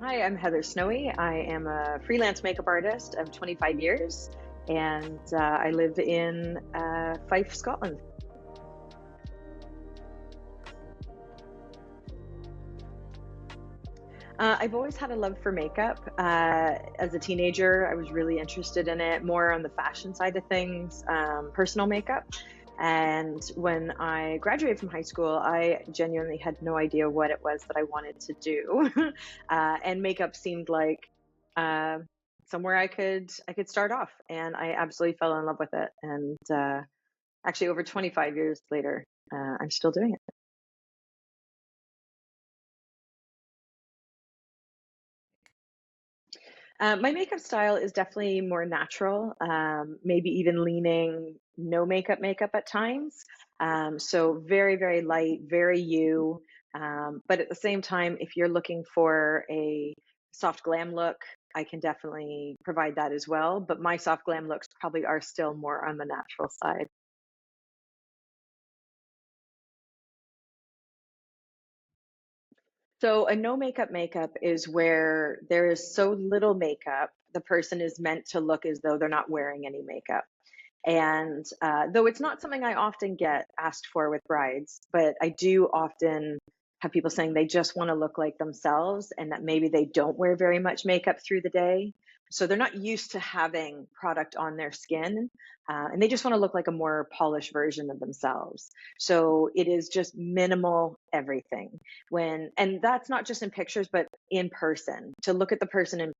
Hi, I'm Heather Snowie. I am a freelance makeup artist of 25 years, and I live in Fife, Scotland. I've always had a love for makeup. As a teenager, I was really interested in it, more on the fashion side of things, personal makeup. And when I graduated from high school, I genuinely had no idea what it was that I wanted to do. And makeup seemed like uh, somewhere I could start off, and I absolutely fell in love with it. And actually, over 25 years later, I'm still doing it. My makeup style is definitely more natural, maybe even leaning no makeup at times. So very, very light, very you. But at the same time, if you're looking for a soft glam look, I can definitely provide that as well. But my soft glam looks probably are still more on the natural side. So a no makeup is where there is so little makeup, the person is meant to look as though they're not wearing any makeup. And though it's not something I often get asked for with brides, but I do often have people saying they just want to look like themselves and that maybe they don't wear very much makeup through the day. So they're not used to having product on their skin, and they just want to look like a more polished version of themselves. So it is just minimal everything. And that's not just in pictures, but in person. To look at the person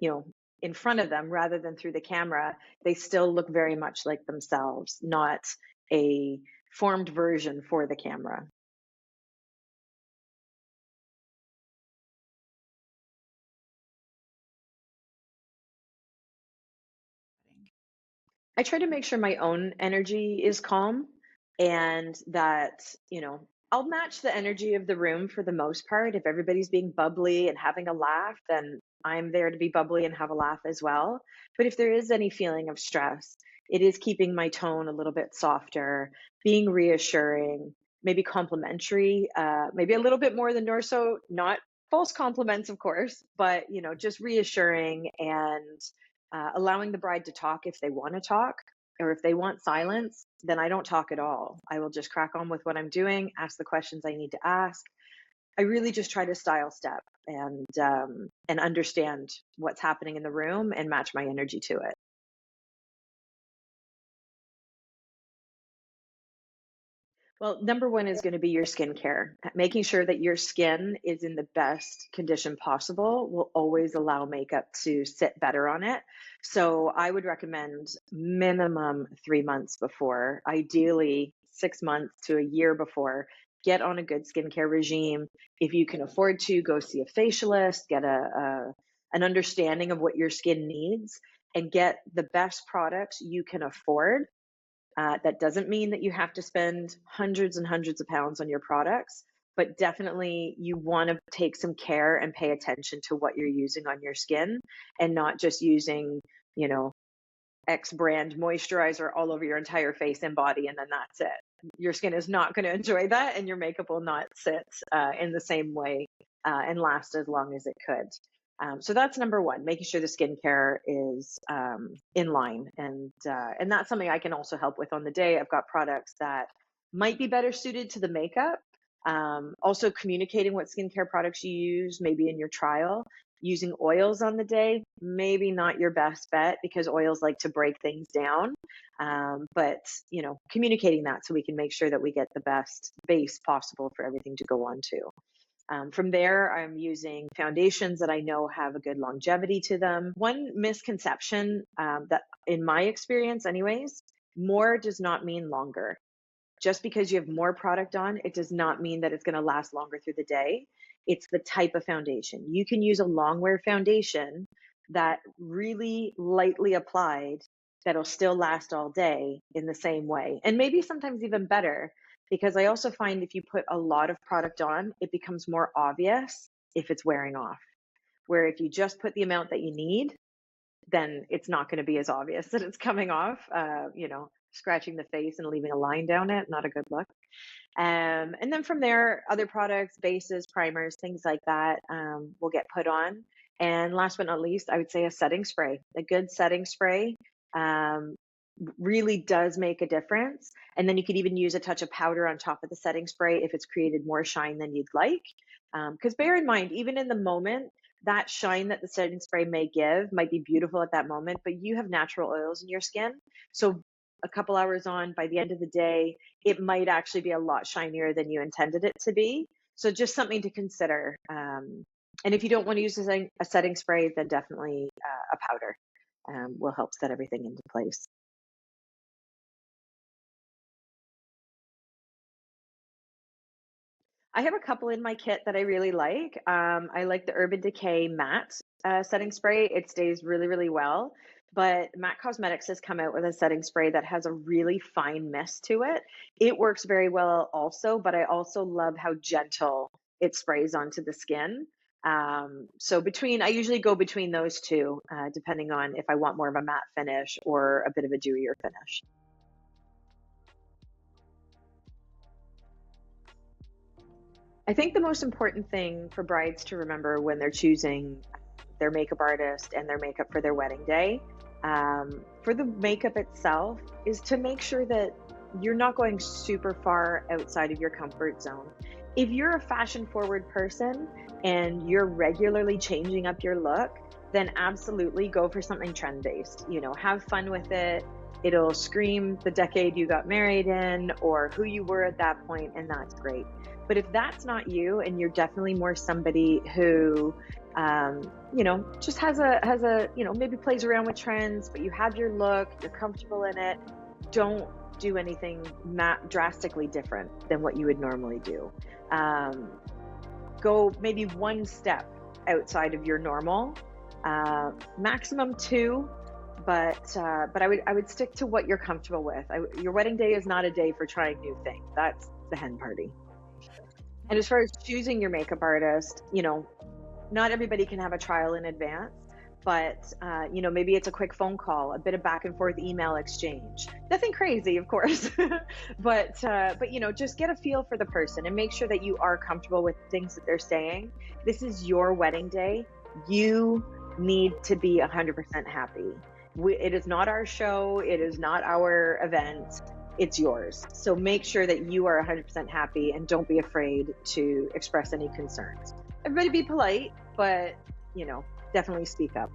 you know, in front of them rather than through the camera, they still look very much like themselves, not a formed version for the camera. I try to make sure my own energy is calm and that, I'll match the energy of the room for the most part. If everybody's being bubbly and having a laugh, then I'm there to be bubbly and have a laugh as well. But if there is any feeling of stress, it is keeping my tone a little bit softer, being reassuring, maybe complimentary, maybe a little bit more than Norso, not false compliments, of course, but just reassuring and allowing the bride to talk if they want to talk, or if they want silence, then I don't talk at all. I will just crack on with what I'm doing, ask the questions I need to ask. I really just try to style step and understand what's happening in the room and match my energy to it. Well, number one is going to be your skincare. Making sure that your skin is in the best condition possible will always allow makeup to sit better on it. So I would recommend minimum 3 months before, ideally 6 months to a year before. Get on a good skincare regime. If you can afford to, go see a facialist, get an understanding of what your skin needs, and get the best products you can afford. That doesn't mean that you have to spend hundreds and hundreds of pounds on your products, but definitely you want to take some care and pay attention to what you're using on your skin and not just using, you know, X brand moisturizer all over your entire face and body, and then that's it. Your skin is not going to enjoy that, and your makeup will not sit in the same way and last as long as it could. So that's number one, making sure the skincare is in line, and that's something I can also help with on the day. I've got products that might be better suited to the makeup. Also, communicating what skincare products you use, maybe in your trial. Using oils on the day, maybe not your best bet because oils like to break things down. But communicating that so we can make sure that we get the best base possible for everything to go on to. From there, I'm using foundations that I know have a good longevity to them. One misconception that, in my experience, anyways, more does not mean longer. Just because you have more product on, it does not mean that it's going to last longer through the day. It's the type of foundation. You can use a long wear foundation that really lightly applied that'll still last all day in the same way. And maybe sometimes even better, because I also find if you put a lot of product on, it becomes more obvious if it's wearing off. Where if you just put the amount that you need, then it's not going to be as obvious that it's coming off. scratching the face and leaving a line down it, not a good look. And then from there, other products, bases, primers, things like that, will get put on. And last but not least, I would say a setting spray. A good setting spray um, really does make a difference. And then you could even use a touch of powder on top of the setting spray if it's created more shine than you'd like. Because bear in mind, even in the moment, that shine that the setting spray may give might be beautiful at that moment, but you have natural oils in your skin. So a couple hours on, by the end of the day, it might actually be a lot shinier than you intended it to be. So just something to consider. And if you don't want to use a setting spray, then definitely a powder will help set everything into place. I have a couple in my kit that I really like. I like the Urban Decay matte setting spray. It stays really, really well. But Matte Cosmetics has come out with a setting spray that has a really fine mist to it. It works very well also, but I also love how gentle it sprays onto the skin. So I usually go between those two, depending on if I want more of a matte finish or a bit of a dewier finish. I think the most important thing for brides to remember when they're choosing their makeup artist and their makeup for their wedding day, for the makeup itself, is to make sure that you're not going super far outside of your comfort zone. If you're a fashion forward person and you're regularly changing up your look, then absolutely go for something trend based. Have fun with it. It'll scream the decade you got married in or who you were at that point, and that's great. But if that's not you, and you're definitely more somebody who, just maybe plays around with trends, but you have your look, you're comfortable in it, don't do anything drastically different than what you would normally do. Um, Go maybe one step outside of your normal, maximum two, but I would stick to what you're comfortable with. Your wedding day is not a day for trying new things. That's the hen party. And as far as choosing your makeup artist, not everybody can have a trial in advance, but maybe it's a quick phone call, a bit of back and forth email exchange. Nothing crazy, of course, but just get a feel for the person and make sure that you are comfortable with things that they're saying. This is your wedding day. You need to be 100% happy. It is not our show. It is not our event. It's yours. So make sure that you are 100% happy and don't be afraid to express any concerns. Everybody be polite, but definitely speak up.